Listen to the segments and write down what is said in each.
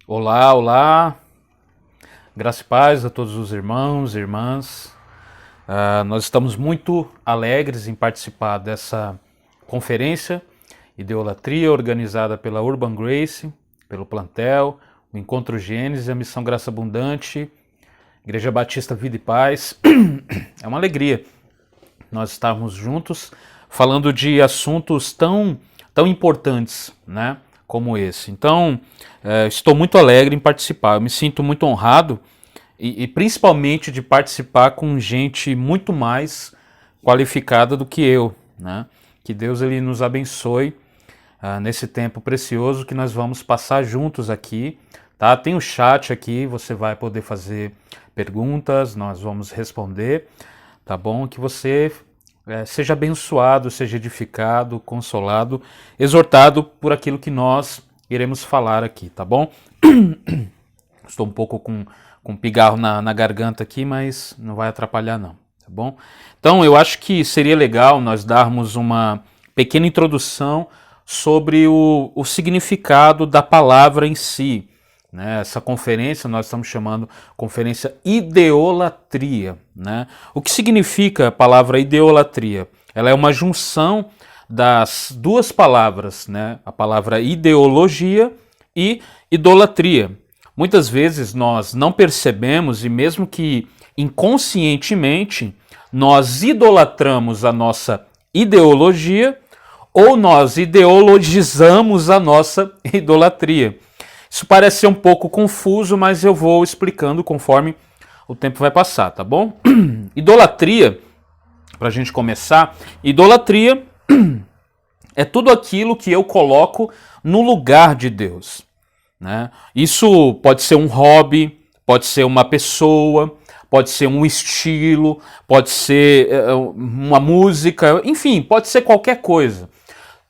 Olá, olá, graça e paz a todos os irmãos e irmãs. Nós estamos muito alegres em participar dessa conferência Idolatria, organizada pela Urban Grace, pelo Plantel, o Encontro Gênesis, a Missão Graça Abundante, Igreja Batista Vida e Paz. É uma alegria nós estarmos juntos falando de assuntos tão importantes, né, como esse. Então, estou muito alegre em participar, eu me sinto muito honrado e principalmente de participar com gente muito mais qualificada do que eu, né? Que Deus ele nos abençoe nesse tempo precioso que nós vamos passar juntos aqui, tá? Tem o chat aqui, você vai poder fazer perguntas, nós vamos responder, tá bom? Que você seja abençoado, seja edificado, consolado, exortado por aquilo que nós iremos falar aqui, tá bom? Estou um pouco com pigarro na garganta aqui, mas não vai atrapalhar não, tá bom? Então eu acho que seria legal nós darmos uma pequena introdução sobre o significado da palavra em si, né? Essa conferência nós estamos chamando conferência Idolatria, né? O que significa a palavra idolatria? Ela é uma junção das duas palavras, né? A palavra ideologia e idolatria. Muitas vezes nós não percebemos e mesmo que inconscientemente nós idolatramos a nossa ideologia ou nós ideologizamos a nossa idolatria. Isso parece ser um pouco confuso, mas eu vou explicando conforme o tempo vai passar, tá bom? Idolatria, para a gente começar, idolatria é tudo aquilo que eu coloco no lugar de Deus, né? Isso pode ser um hobby, pode ser uma pessoa, pode ser um estilo, pode ser uma música, enfim, pode ser qualquer coisa.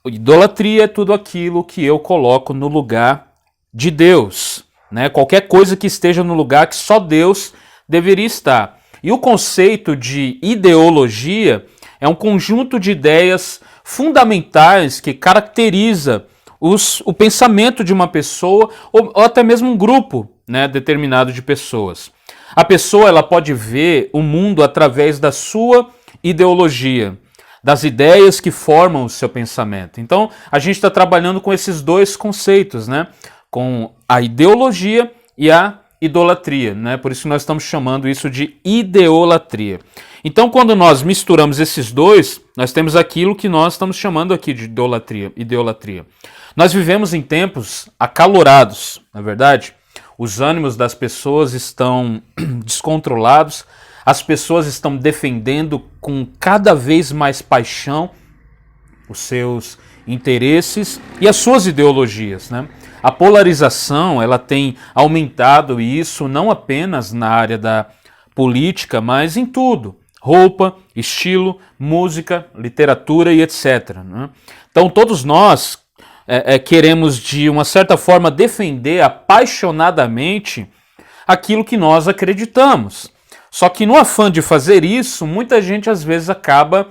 Idolatria é tudo aquilo que eu coloco no lugar de Deus, né? Qualquer coisa que esteja no lugar que só Deus deveria estar. E o conceito de ideologia é um conjunto de ideias fundamentais que caracteriza o pensamento de uma pessoa ou até mesmo um grupo, né, determinado de pessoas. A pessoa ela pode ver o mundo através da sua ideologia, das ideias que formam o seu pensamento. Então, a gente está trabalhando com esses dois conceitos, né? Com a ideologia e a idolatria, né? Por isso nós estamos chamando isso de idolatria. Então, quando nós misturamos esses dois, nós temos aquilo que nós estamos chamando aqui de idolatria. Nós vivemos em tempos acalorados, na verdade. Os ânimos das pessoas estão descontrolados, as pessoas estão defendendo com cada vez mais paixão os seus interesses e as suas ideologias, né? A polarização ela tem aumentado e isso não apenas na área da política, mas em tudo. Roupa, estilo, música, literatura e etc, né? Então todos nós queremos de uma certa forma defender apaixonadamente aquilo que nós acreditamos. Só que no afã de fazer isso, muita gente às vezes acaba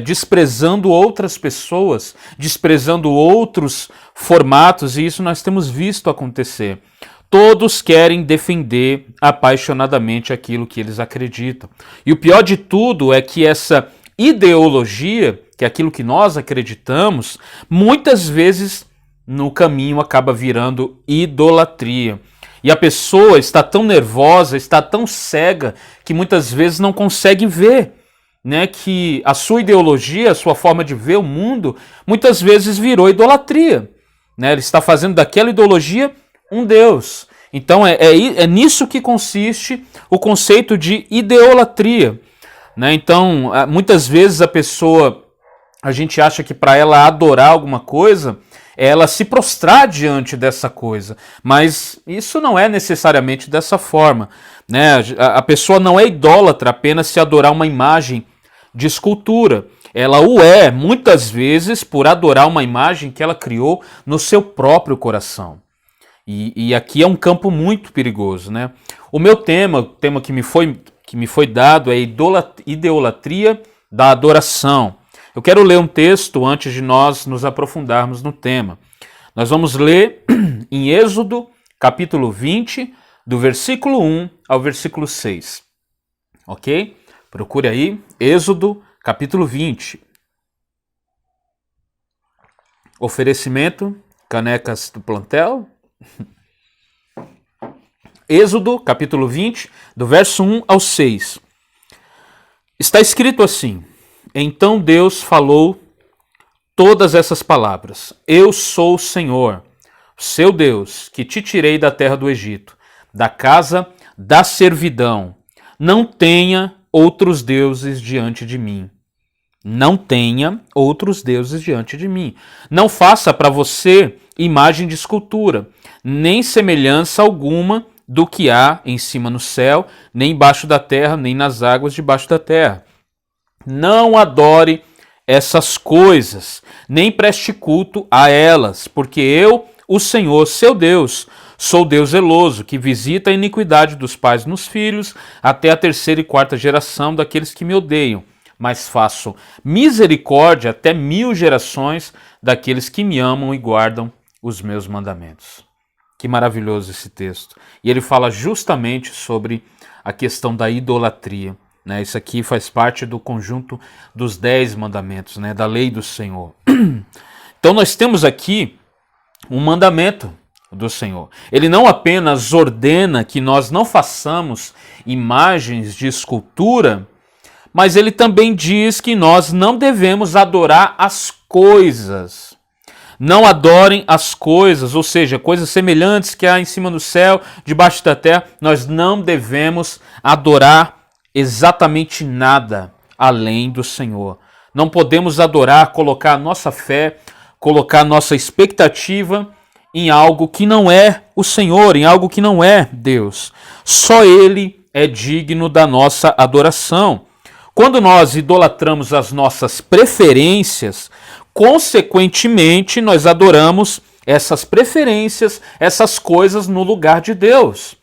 desprezando outras pessoas, desprezando outros formatos, e isso nós temos visto acontecer. Todos querem defender apaixonadamente aquilo que eles acreditam. E o pior de tudo é que essa ideologia, que é aquilo que nós acreditamos, muitas vezes no caminho acaba virando idolatria. E a pessoa está tão nervosa, está tão cega, que muitas vezes não consegue ver, né, que a sua ideologia, a sua forma de ver o mundo, muitas vezes virou idolatria, né? Ele está fazendo daquela ideologia um Deus. Então é nisso que consiste o conceito de idolatria, né? Então, muitas vezes a gente acha que para ela adorar alguma coisa, é ela se prostrar diante dessa coisa, mas isso não é necessariamente dessa forma, né? A pessoa não é idólatra apenas se adorar uma imagem de escultura. Ela o é, muitas vezes, por adorar uma imagem que ela criou no seu próprio coração. E aqui é um campo muito perigoso, né? O meu tema, o tema que me foi dado é idolatria da adoração. Eu quero ler um texto antes de nós nos aprofundarmos no tema. Nós vamos ler em Êxodo, capítulo 20, do versículo 1 ao versículo 6. Ok? Procure aí, Êxodo, capítulo 20. Oferecimento, canecas do plantel. Êxodo, capítulo 20, do verso 1 ao 6. Está escrito assim: Então Deus falou todas essas palavras: Eu sou o Senhor, seu Deus, que te tirei da terra do Egito, da casa da servidão. Não tenha outros deuses diante de mim. Não tenha outros deuses diante de mim. Não faça para você imagem de escultura, nem semelhança alguma do que há em cima no céu, nem embaixo da terra, nem nas águas debaixo da terra. Não adore essas coisas, nem preste culto a elas, porque eu, o Senhor, seu Deus, sou Deus zeloso, que visita a iniquidade dos pais nos filhos, até a terceira e quarta geração daqueles que me odeiam, mas faço misericórdia até 1000 gerações daqueles que me amam e guardam os meus mandamentos. Que maravilhoso esse texto. E ele fala justamente sobre a questão da idolatria. Isso aqui faz parte do conjunto dos 10 mandamentos, da lei do Senhor. Então nós temos aqui um mandamento do Senhor. Ele não apenas ordena que nós não façamos imagens de escultura, mas ele também diz que nós não devemos adorar as coisas. Não adorem as coisas, ou seja, coisas semelhantes que há em cima do céu, debaixo da terra. Nós não devemos adorar exatamente nada além do Senhor. Não podemos adorar, colocar a nossa fé, colocar a nossa expectativa em algo que não é o Senhor, em algo que não é Deus. Só Ele é digno da nossa adoração. Quando nós idolatramos as nossas preferências, consequentemente nós adoramos essas preferências, essas coisas no lugar de Deus.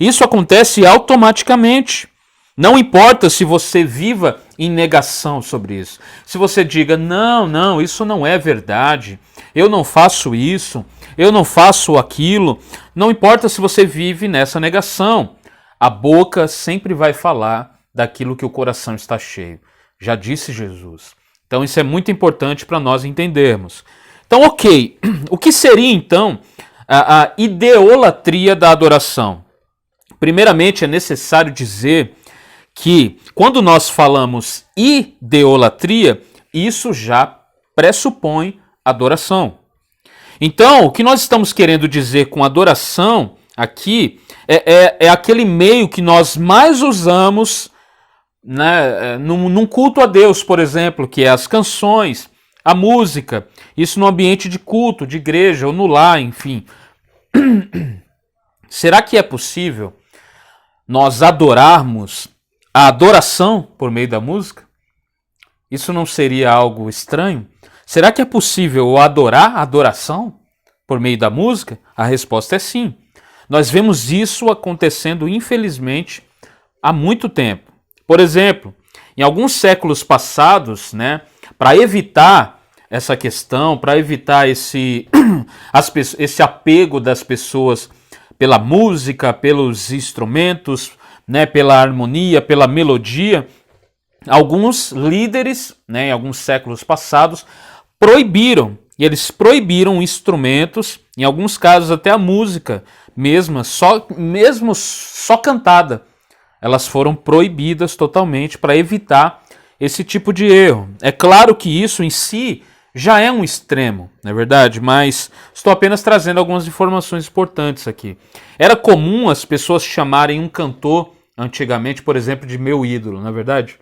Isso acontece automaticamente. Não importa se você viva em negação sobre isso. Se você diga, não, isso não é verdade, eu não faço isso, eu não faço aquilo. Não importa se você vive nessa negação. A boca sempre vai falar daquilo que o coração está cheio. Já disse Jesus. Então isso é muito importante para nós entendermos. Então, ok. O que seria então a idolatria da adoração? Primeiramente é necessário dizer que quando nós falamos idolatria, isso já pressupõe adoração. Então, o que nós estamos querendo dizer com adoração aqui é aquele meio que nós mais usamos, num culto a Deus, por exemplo, que é as canções, a música, isso no ambiente de culto, de igreja ou no lar, enfim. Será que é possível nós adorarmos a adoração por meio da música? Isso não seria algo estranho? Será que é possível adorar a adoração por meio da música? A resposta é sim. Nós vemos isso acontecendo, infelizmente, há muito tempo. Por exemplo, em alguns séculos passados, para evitar essa questão, para evitar esse apego das pessoas pela música, pelos instrumentos, pela harmonia, pela melodia, alguns líderes, em alguns séculos passados, proibiram instrumentos, em alguns casos até a música mesmo só cantada. Elas foram proibidas totalmente para evitar esse tipo de erro. É claro que isso em si já é um extremo, não é verdade? Mas estou apenas trazendo algumas informações importantes aqui. Era comum as pessoas chamarem um cantor, antigamente, por exemplo, de meu ídolo, não é verdade?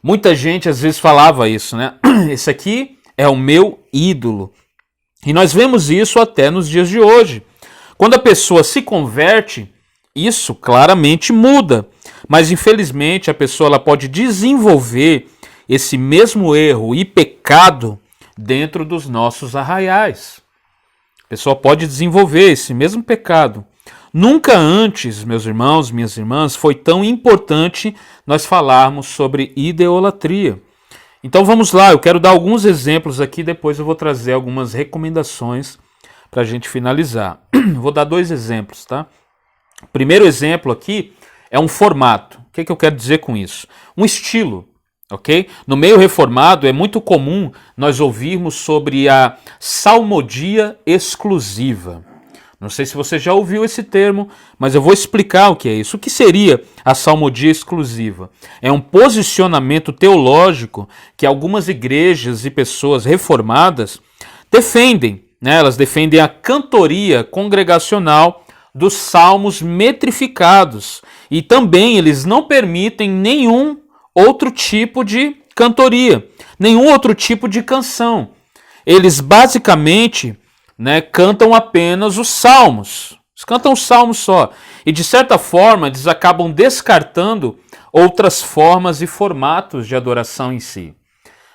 Muita gente às vezes falava isso, Esse aqui é o meu ídolo. E nós vemos isso até nos dias de hoje. Quando a pessoa se converte, isso claramente muda. Mas infelizmente a pessoa ela pode desenvolver esse mesmo erro e pecado dentro dos nossos arraiais. A pessoa pode desenvolver esse mesmo pecado. Nunca antes, meus irmãos, minhas irmãs, foi tão importante nós falarmos sobre idolatria. Então vamos lá, eu quero dar alguns exemplos aqui, depois eu vou trazer algumas recomendações para a gente finalizar. Vou dar 2 exemplos, tá? O primeiro exemplo aqui é um formato. O que eu quero dizer com isso? Um estilo, ok? No meio reformado é muito comum nós ouvirmos sobre a salmodia exclusiva. Não sei se você já ouviu esse termo, mas eu vou explicar o que é isso. O que seria a salmodia exclusiva? É um posicionamento teológico que algumas igrejas e pessoas reformadas defendem, né? Elas defendem a cantoria congregacional dos salmos metrificados e também eles não permitem nenhum outro tipo de cantoria, nenhum outro tipo de canção. Eles basicamente, né, cantam apenas os salmos. Eles cantam os salmos só. E de certa forma eles acabam descartando outras formas e formatos de adoração em si.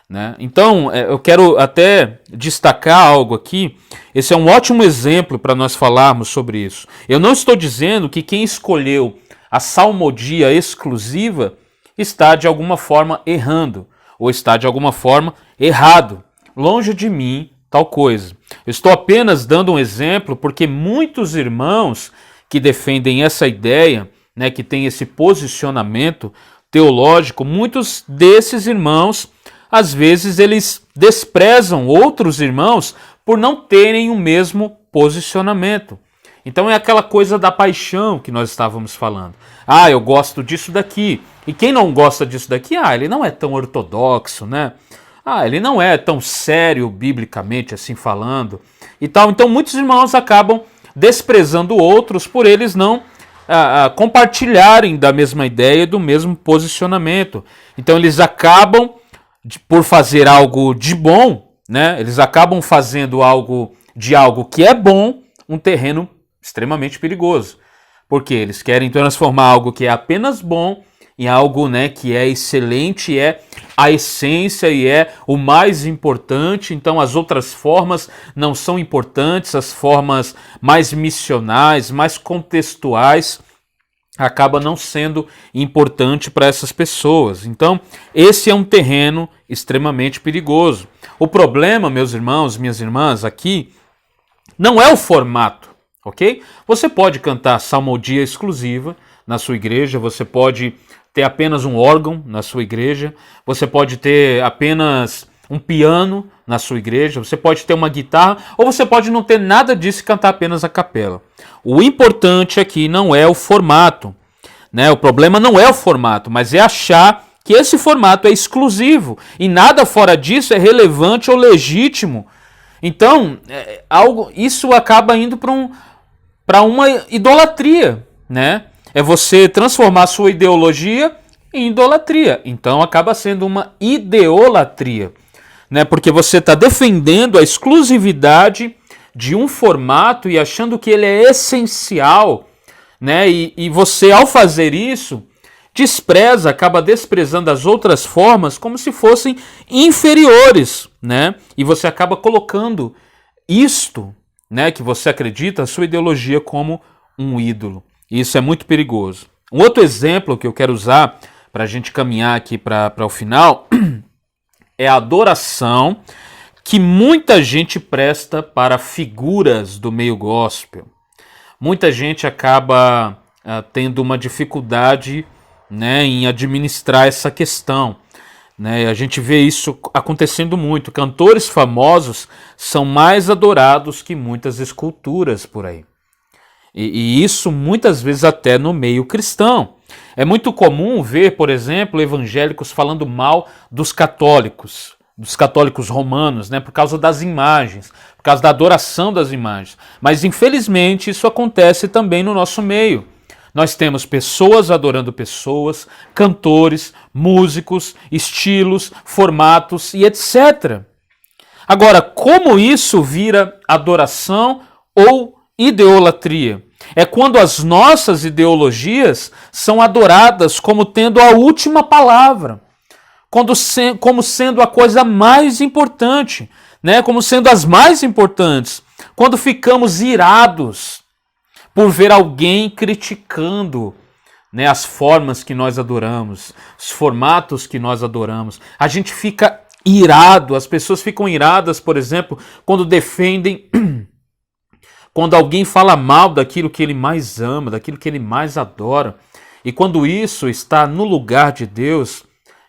Né? Então, eu quero até destacar algo aqui. Esse é um ótimo exemplo para nós falarmos sobre isso. Eu não estou dizendo que quem escolheu a salmodia exclusiva está de alguma forma errando, ou está de alguma forma errado. Longe de mim tal coisa. Eu estou apenas dando um exemplo porque muitos irmãos que defendem essa ideia, né, que tem esse posicionamento teológico, muitos desses irmãos, às vezes, eles desprezam outros irmãos por não terem o mesmo posicionamento. Então é aquela coisa da paixão que nós estávamos falando. Ah, eu gosto disso daqui. E quem não gosta disso daqui, ele não é tão ortodoxo, né? Ele não é tão sério biblicamente assim falando e tal. Então muitos irmãos acabam desprezando outros por eles não compartilharem da mesma ideia e do mesmo posicionamento. Então eles acabam, por fazer algo de bom, né? Eles acabam fazendo algo que é bom, um terreno extremamente perigoso. Porque eles querem transformar algo que é apenas bom em algo, né, que é excelente, é a essência e é o mais importante. Então as outras formas não são importantes, as formas mais missionais, mais contextuais, acaba não sendo importante para essas pessoas. Então esse é um terreno extremamente perigoso. O problema, meus irmãos, minhas irmãs, aqui não é o formato, ok? Você pode cantar salmodia exclusiva na sua igreja, você pode ter apenas um órgão na sua igreja, você pode ter apenas um piano na sua igreja, você pode ter uma guitarra, ou você pode não ter nada disso e cantar apenas a capela. O importante aqui não é o formato, né? O problema não é o formato, mas é achar que esse formato é exclusivo e nada fora disso é relevante ou legítimo. Então, isso acaba indo para uma idolatria, né? É você transformar a sua ideologia em idolatria. Então acaba sendo uma ideolatria, né? Porque você está defendendo a exclusividade de um formato e achando que ele é essencial, né? E você, ao fazer isso, acaba desprezando as outras formas como se fossem inferiores, né? E você acaba colocando isto, né, que você acredita, a sua ideologia, como um ídolo. Isso é muito perigoso. Um outro exemplo que eu quero usar para a gente caminhar aqui para o final é a adoração que muita gente presta para figuras do meio gospel. Muita gente acaba tendo uma dificuldade, né, em administrar essa questão. Né? A gente vê isso acontecendo muito. Cantores famosos são mais adorados que muitas esculturas por aí. E isso muitas vezes até no meio cristão. É muito comum ver, por exemplo, evangélicos falando mal dos católicos romanos, né, por causa das imagens, por causa da adoração das imagens. Mas infelizmente isso acontece também no nosso meio. Nós temos pessoas adorando pessoas, cantores, músicos, estilos, formatos e etc. Agora, como isso vira adoração ou idolatria? É quando as nossas ideologias são adoradas como tendo a última palavra, como sendo a coisa mais importante, né? Como sendo as mais importantes. Quando ficamos irados por ver alguém criticando, né, as formas que nós adoramos, os formatos que nós adoramos. A gente fica irado, as pessoas ficam iradas, por exemplo, quando defendem quando alguém fala mal daquilo que ele mais ama, daquilo que ele mais adora, e quando isso está no lugar de Deus,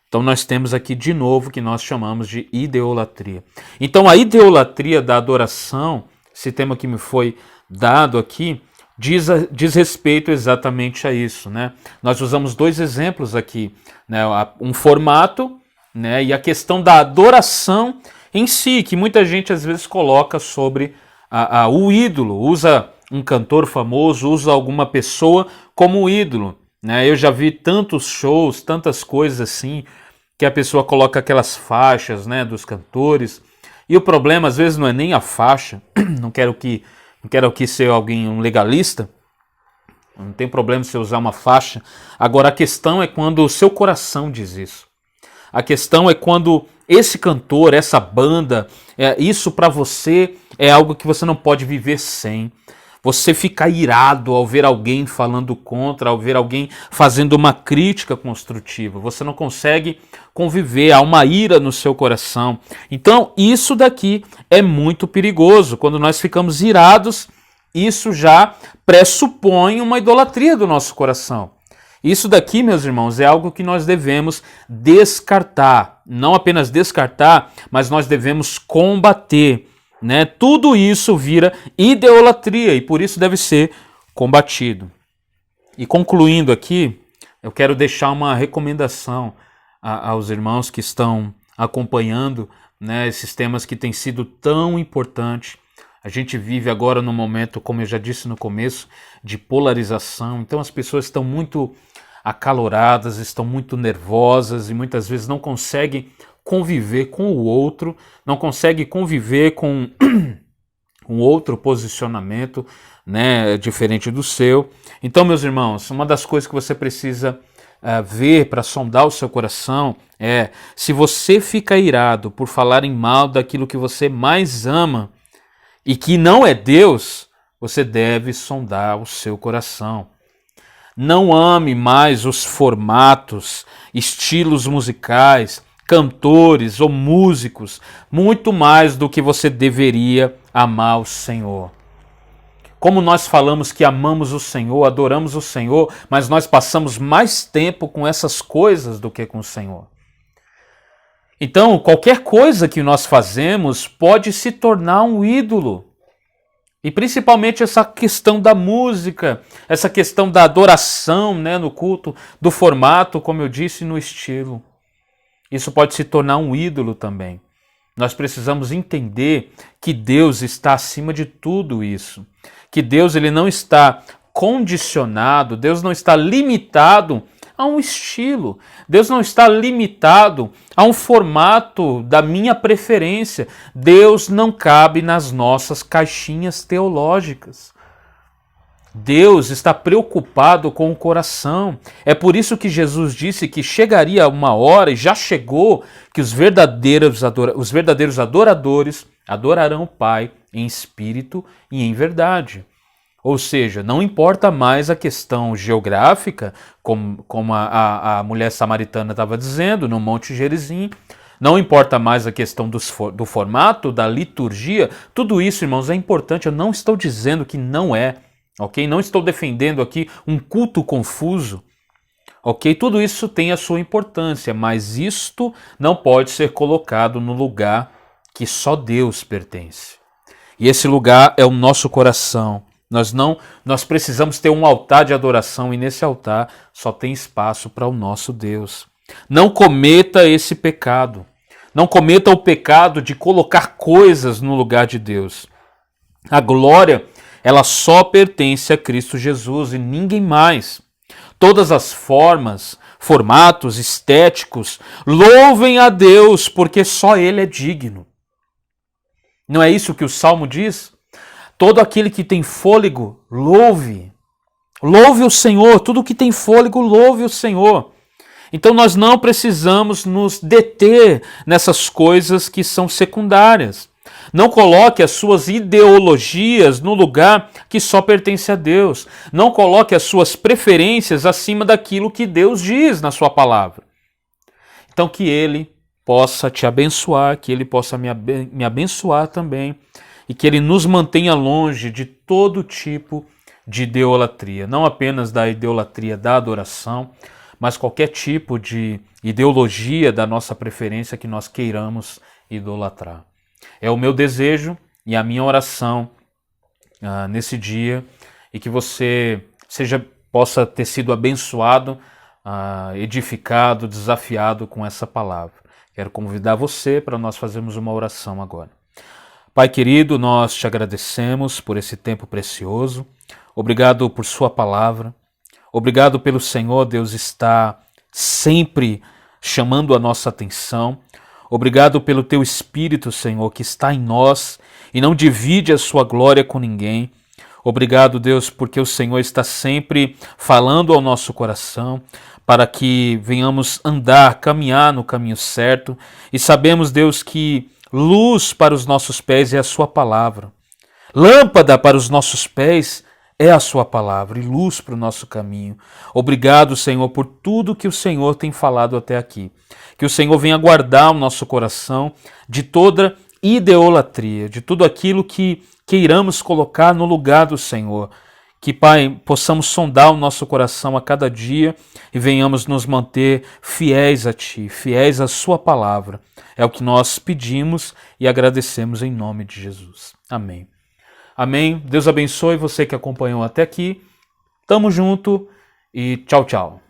então nós temos aqui de novo o que nós chamamos de idolatria. Então a idolatria da adoração, esse tema que me foi dado aqui, diz respeito exatamente a isso, né? Nós usamos dois exemplos aqui, né? Um formato, né? E a questão da adoração em si, que muita gente às vezes coloca sobre o ídolo, usa um cantor famoso, usa alguma pessoa como ídolo, né? Eu já vi tantos shows, tantas coisas assim, que a pessoa coloca aquelas faixas, né, dos cantores, e o problema às vezes não é nem a faixa, não quero aqui ser um legalista, não tem problema se usar uma faixa, agora a questão é quando o seu coração diz isso. A questão é quando esse cantor, essa banda, isso para você é algo que você não pode viver sem. Você fica irado ao ver alguém falando contra, ao ver alguém fazendo uma crítica construtiva. Você não consegue conviver, há uma ira no seu coração. Então, isso daqui é muito perigoso. Quando nós ficamos irados, isso já pressupõe uma idolatria do nosso coração. Isso daqui, meus irmãos, é algo que nós devemos descartar. Não apenas descartar, mas nós devemos combater. Né? Tudo isso vira idolatria e por isso deve ser combatido. E concluindo aqui, eu quero deixar uma recomendação aos irmãos que estão acompanhando, né, esses temas que têm sido tão importantes. A gente vive agora num momento, como eu já disse no começo, de polarização. Então as pessoas estão muito acaloradas, estão muito nervosas e muitas vezes não conseguem conviver com o outro, não consegue conviver com um outro posicionamento, né, diferente do seu. Então, meus irmãos, uma das coisas que você precisa ver para sondar o seu coração é, se você fica irado por falarem mal daquilo que você mais ama e que não é Deus, você deve sondar o seu coração. Não ame mais os formatos, estilos musicais, cantores ou músicos, muito mais do que você deveria amar o Senhor. Como nós falamos que amamos o Senhor, adoramos o Senhor, mas nós passamos mais tempo com essas coisas do que com o Senhor. Então, qualquer coisa que nós fazemos pode se tornar um ídolo. E principalmente essa questão da música, essa questão da adoração, né, no culto, do formato, como eu disse, no estilo. Isso pode se tornar um ídolo também. Nós precisamos entender que Deus está acima de tudo isso. Que Deus ele não está condicionado, Deus não está limitado a um estilo. Deus não está limitado a um formato da minha preferência. Deus não cabe nas nossas caixinhas teológicas. Deus está preocupado com o coração. É por isso que Jesus disse que chegaria uma hora, e já chegou, que os verdadeiros adoradores adorarão o Pai em espírito e em verdade. Ou seja, não importa mais a questão geográfica, como a mulher samaritana estava dizendo, no Monte Gerizim, não importa mais a questão do formato, da liturgia, tudo isso, irmãos, é importante. Eu não estou dizendo que não é. Ok? Não estou defendendo aqui um culto confuso. Ok? Tudo isso tem a sua importância, mas isto não pode ser colocado no lugar que só Deus pertence. E esse lugar é o nosso coração. Nós precisamos ter um altar de adoração e nesse altar só tem espaço para o nosso Deus. Não cometa esse pecado. Não cometa o pecado de colocar coisas no lugar de Deus. A glória ela só pertence a Cristo Jesus e ninguém mais. Todas as formatos estéticos, louvem a Deus, porque só Ele é digno. Não é isso que o Salmo diz? Todo aquele que tem fôlego, louve. Louve o Senhor, tudo que tem fôlego, louve o Senhor. Então nós não precisamos nos deter nessas coisas que são secundárias. Não coloque as suas ideologias no lugar que só pertence a Deus. Não coloque as suas preferências acima daquilo que Deus diz na sua palavra. Então que Ele possa te abençoar, que Ele possa me abençoar também, e que Ele nos mantenha longe de todo tipo de idolatria, não apenas da idolatria da adoração, mas qualquer tipo de ideologia da nossa preferência que nós queiramos idolatrar. É o meu desejo e a minha oração nesse dia, e que você possa ter sido abençoado, edificado, desafiado com essa palavra. Quero convidar você para nós fazermos uma oração agora. Pai querido, nós te agradecemos por esse tempo precioso. Obrigado por sua palavra. Obrigado pelo Senhor, Deus, estar sempre chamando a nossa atenção. Obrigado pelo teu Espírito, Senhor, que está em nós e não divide a sua glória com ninguém. Obrigado, Deus, porque o Senhor está sempre falando ao nosso coração para que venhamos andar, caminhar no caminho certo. E sabemos, Deus, que luz para os nossos pés é a sua palavra. Lâmpada para os nossos pés é a sua palavra e luz para o nosso caminho. Obrigado, Senhor, por tudo que o Senhor tem falado até aqui. Que o Senhor venha guardar o nosso coração de toda idolatria, de tudo aquilo que queiramos colocar no lugar do Senhor. Que, Pai, possamos sondar o nosso coração a cada dia e venhamos nos manter fiéis a Ti, fiéis à Sua palavra. É o que nós pedimos e agradecemos em nome de Jesus. Amém. Amém. Deus abençoe você que acompanhou até aqui. Tamo junto e tchau, tchau.